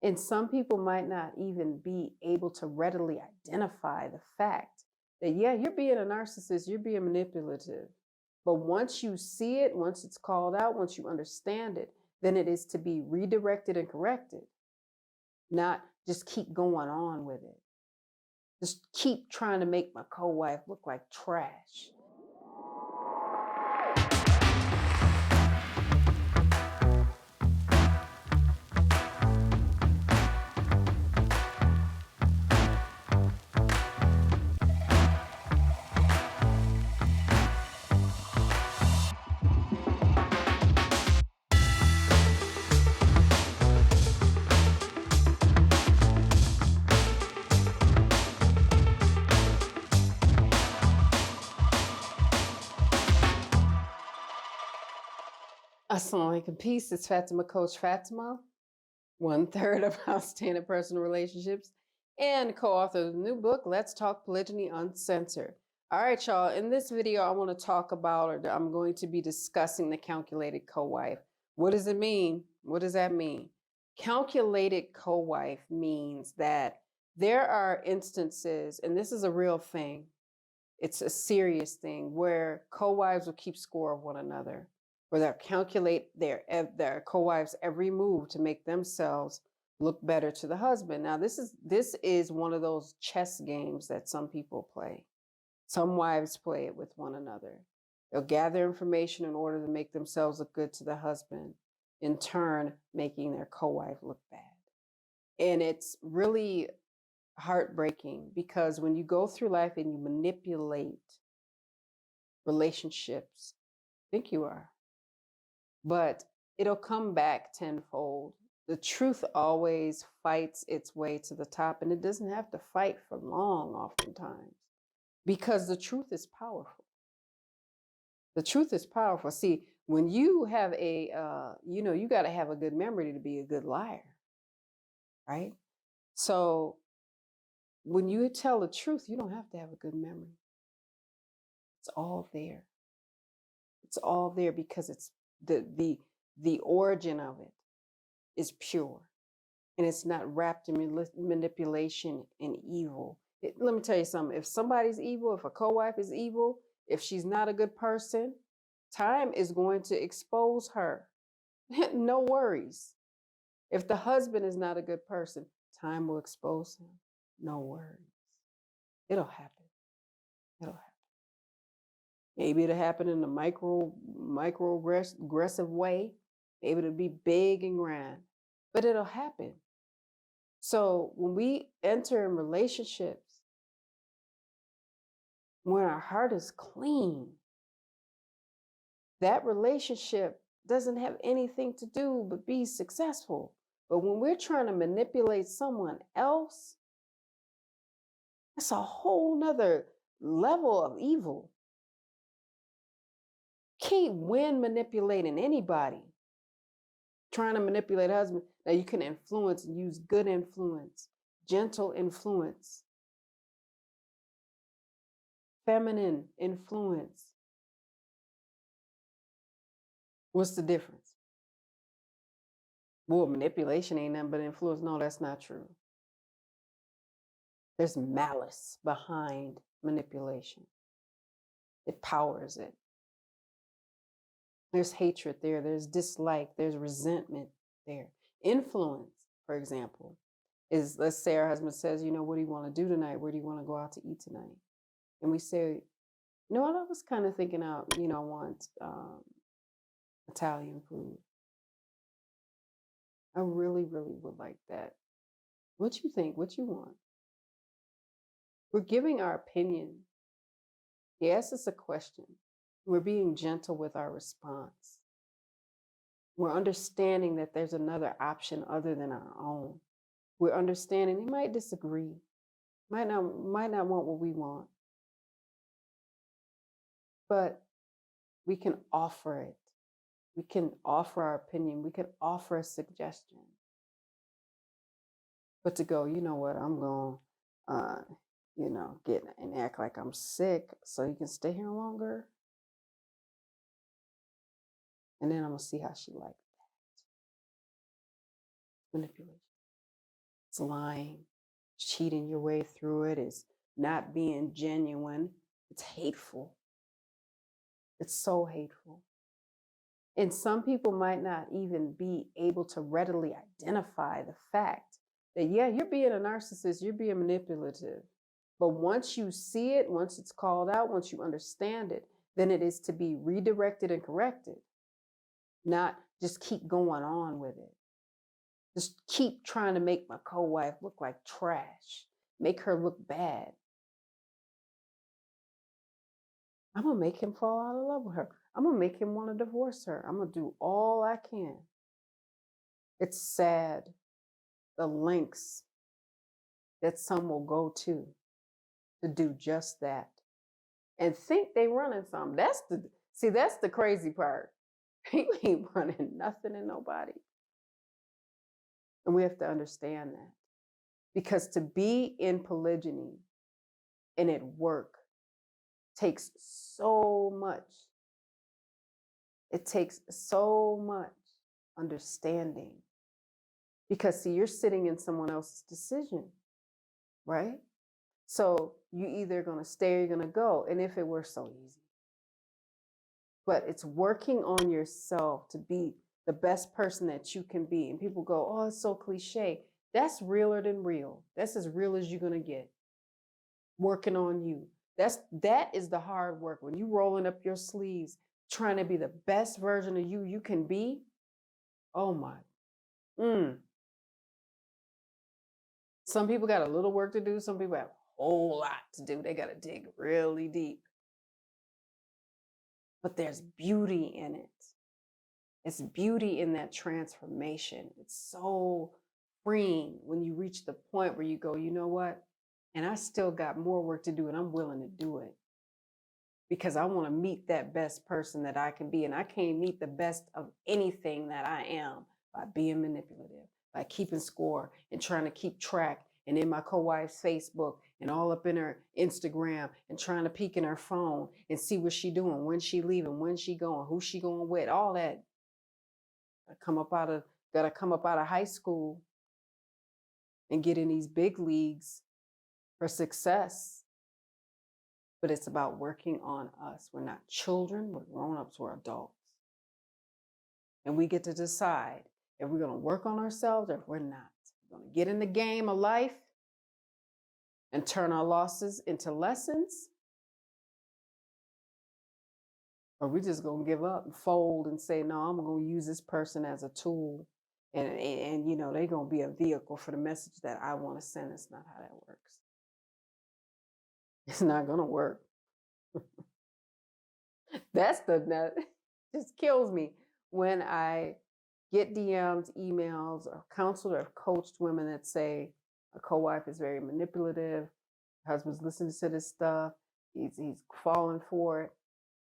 And some people might not even be able to readily identify the fact that, yeah, you're being a narcissist, you're being manipulative. But once you see it, once it's called out, once you understand it, then it is to be redirected and corrected, not just keep going on with it. Just keep trying to make my co-wife look like trash. Assalamu alaikum, peace. It's Fatimah, Coach Fatimah, 1/3 of Outstanding Personal Relationships and co-author of the new book, Let's Talk Polygyny Uncensored. All right, y'all, in this video, I want to talk about, or I'm going to be discussing the calculated co-wife. What does it mean? What does that mean? Calculated co-wife means that there are instances, and this is a real thing, it's a serious thing, where co-wives will keep score of one another, where they'll calculate their co-wives' every move to make themselves look better to the husband. Now, this is one of those chess games that some people play. Some wives play it with one another. They'll gather information in order to make themselves look good to the husband, in turn, making their co-wife look bad. And it's really heartbreaking because when you go through life and you manipulate relationships, I think you are, but it'll come back tenfold. The truth always fights its way to the top, and it doesn't have to fight for long oftentimes because the truth is powerful. The truth is powerful. See, when you have you got to have a good memory to be a good liar, right? So when you tell the truth, you don't have to have a good memory. It's all there. It's all there because it's the origin of it is pure, and it's not wrapped in manipulation and evil. Let me tell you something. If somebody's evil, if a co-wife is evil, if she's not a good person, time is going to expose her. No worries. If the husband is not a good person, time will expose him. No worries. It'll happen. It'll happen. Maybe it'll happen in a microaggressive way. Maybe it'll be big and grand, but it'll happen. So when we enter in relationships, when our heart is clean, that relationship doesn't have anything to do but be successful. But when we're trying to manipulate someone else, that's a whole nother level of evil. Can't win manipulating anybody. Trying to manipulate a husband. Now you can influence and use good influence, gentle influence, feminine influence. What's the difference? Well, manipulation ain't nothing but influence. No, that's not true. There's malice behind manipulation. It powers it. There's hatred there. There's dislike. There's resentment there. Influence, for example, is, let's say our husband says, what do you want to do tonight? Where do you want to go out to eat tonight? And we say, I was kind of thinking out, I want Italian food. I really, really would like that. What you think? What you want? We're giving our opinion. He asks us a question. We're being gentle with our response. We're understanding that there's another option other than our own. We're understanding he might disagree, might not want what we want, but we can offer it. We can offer our opinion. We can offer a suggestion. But to go, you know what, I'm going to, get and act like I'm sick so you can stay here longer. And then I'm going to see how she likes that. Manipulation. It's lying, cheating your way through it, it's not being genuine. It's hateful. It's so hateful. And some people might not even be able to readily identify the fact that, yeah, you're being a narcissist, you're being manipulative. But once you see it, once it's called out, once you understand it, then it is to be redirected and corrected, not just keep going on with it. Just keep trying to make my co-wife look like trash, make her look bad. I'm going to make him fall out of love with her. I'm going to make him want to divorce her. I'm going to do all I can. It's sad, the lengths that some will go to do just that and think they running something. That's the crazy part. You ain't running nothing and nobody. And we have to understand that, because to be in polygyny and at work takes so much. It takes so much understanding, because see, you're sitting in someone else's decision, right? So you either going to stay or you're going to go. And if it were so easy, but it's working on yourself to be the best person that you can be. And people go, oh, it's so cliche. That's realer than real. That's as real as you're going to get. Working on you. That is the hard work. When you rolling up your sleeves, trying to be the best version of you can be. Oh my. Some people got a little work to do. Some people have a whole lot to do. They got to dig really deep. But there's beauty in it. It's beauty in that transformation. It's so freeing when you reach the point where you go, you know what? And I still got more work to do, and I'm willing to do it because I want to meet that best person that I can be. And I can't meet the best of anything that I am by being manipulative, by keeping score and trying to keep track, and in my co-wife's Facebook and all up in her Instagram and trying to peek in her phone and see what she doing, when she leaving, when she going, who she going with, all that. Gotta come up out of high school and get in these big leagues for success. But it's about working on us. We're not children, we're grown-ups, we're adults. And we get to decide if we're going to work on ourselves or if we're not. We're going to get in the game of life and turn our losses into lessons, or we're just going to give up and fold and say, no, I'm going to use this person as a tool. And you know, they're going to be a vehicle for the message that I want to send. It's not how that works. It's not going to work. That just kills me when I get DMs, emails, or counseled or coached women that say a co-wife is very manipulative, husband's listening to this stuff, he's falling for it.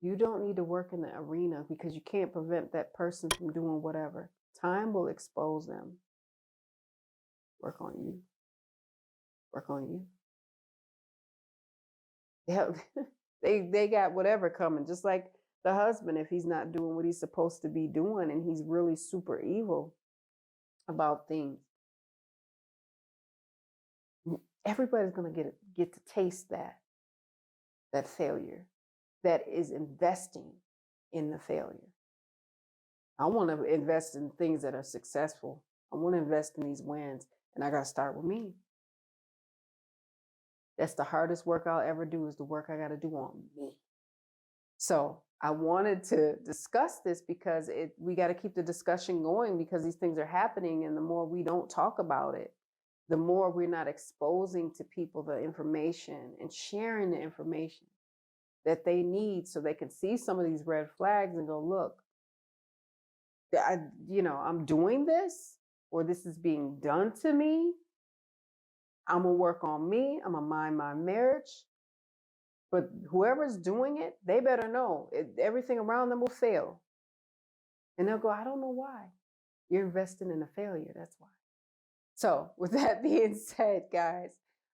You don't need to work in the arena because you can't prevent that person from doing whatever. Time will expose them. Work on you. Work on you. They got whatever coming, just like the husband, if he's not doing what he's supposed to be doing and he's really super evil about things. Everybody's going to get to taste that failure, that is investing in the failure. I want to invest in things that are successful. I want to invest in these wins, and I got to start with me. That's the hardest work I'll ever do, is the work I got to do on me. So I wanted to discuss this because we got to keep the discussion going, because these things are happening, and the more we don't talk about it, the more we're not exposing to people the information and sharing the information that they need so they can see some of these red flags and go, look, I'm doing this, or this is being done to me. I'm going to work on me. I'm going to mind my marriage. But whoever's doing it, they better know everything around them will fail. And they'll go, I don't know why. You're investing in a failure. That's why. So with that being said, guys,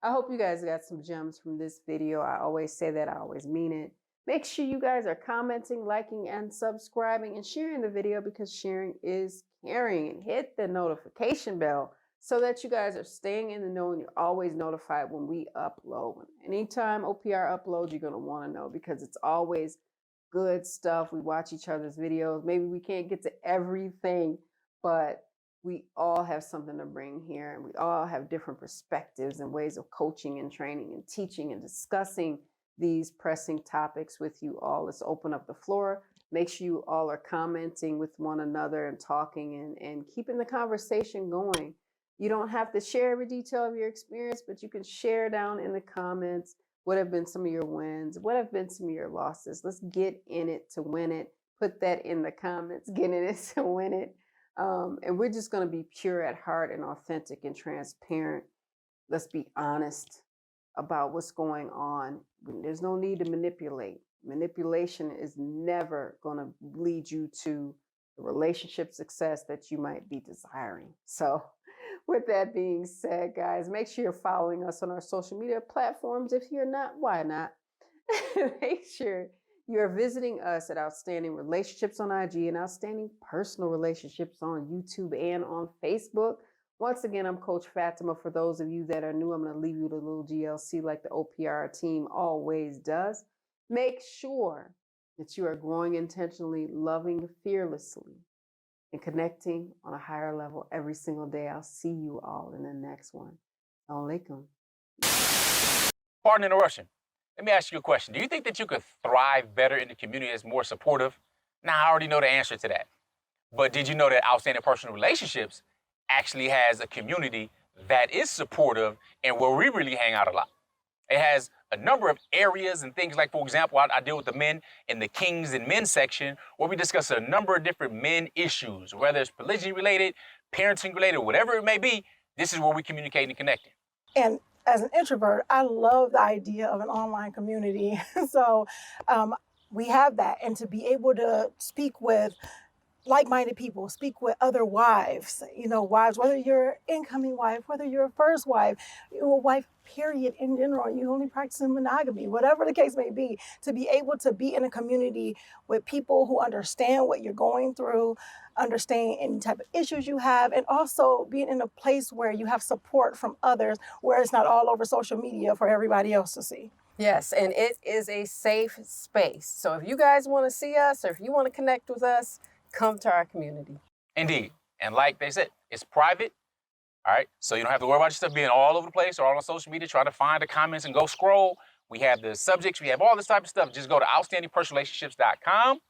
I hope you guys got some gems from this video. I always say that. I always mean it. Make sure you guys are commenting, liking, and subscribing and sharing the video, because sharing is caring. And hit the notification bell so that you guys are staying in the know and you're always notified when we upload. Anytime OPR uploads, you're going to want to know because it's always good stuff. We watch each other's videos. Maybe we can't get to everything, but we all have something to bring here, and we all have different perspectives and ways of coaching and training and teaching and discussing these pressing topics with you all. Let's open up the floor. Make sure you all are commenting with one another and talking and keeping the conversation going. You don't have to share every detail of your experience, but you can share down in the comments what have been some of your wins, what have been some of your losses. Let's get in it to win it. Put that in the comments, get in it to win it. And we're just going to be pure at heart and authentic and transparent. Let's be honest about what's going on. There's no need to manipulate. Manipulation is never going to lead you to the relationship success that you might be desiring. So with that being said, guys, make sure you're following us on our social media platforms. If you're not, why not? Make sure you're visiting us at Outstanding Relationships on IG and Outstanding Personal Relationships on YouTube and on Facebook. Once again, I'm Coach Fatimah. For those of you that are new, I'm going to leave you with a little GLC like the OPR team always does. Make sure that you are growing intentionally, loving fearlessly, and connecting on a higher level every single day. I'll see you all in the next one. Alaikum. Pardon the interruption. Let me ask you a question. Do you think that you could thrive better in the community that's more supportive? Now, I already know the answer to that. But did you know that Outstanding Personal Relationships actually has a community that is supportive and where we really hang out a lot? It has a number of areas and things like, for example, I deal with the men in the Kings and Men section where we discuss a number of different men issues, whether it's polygyny related, parenting related, whatever it may be. This is where we communicate and connect. And as an introvert, I love the idea of an online community. So we have that. And to be able to speak with like-minded people, speak with other wives, wives, whether you're incoming wife, whether you're a first wife, you're a wife, period, in general, you only practicing monogamy, whatever the case may be, to be able to be in a community with people who understand what you're going through, understand any type of issues you have, and also being in a place where you have support from others, where it's not all over social media for everybody else to see. Yes, and it is a safe space. So if you guys want to see us or if you want to connect with us, come to our community. Indeed. And like they said, it's private. All right. So you don't have to worry about your stuff being all over the place or all on social media, trying to find the comments and go scroll. We have the subjects. We have all this type of stuff. Just go to outstandingpersonalrelationships.com.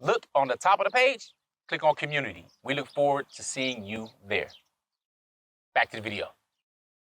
Look on the top of the page. Click on community. We look forward to seeing you there. Back to the video.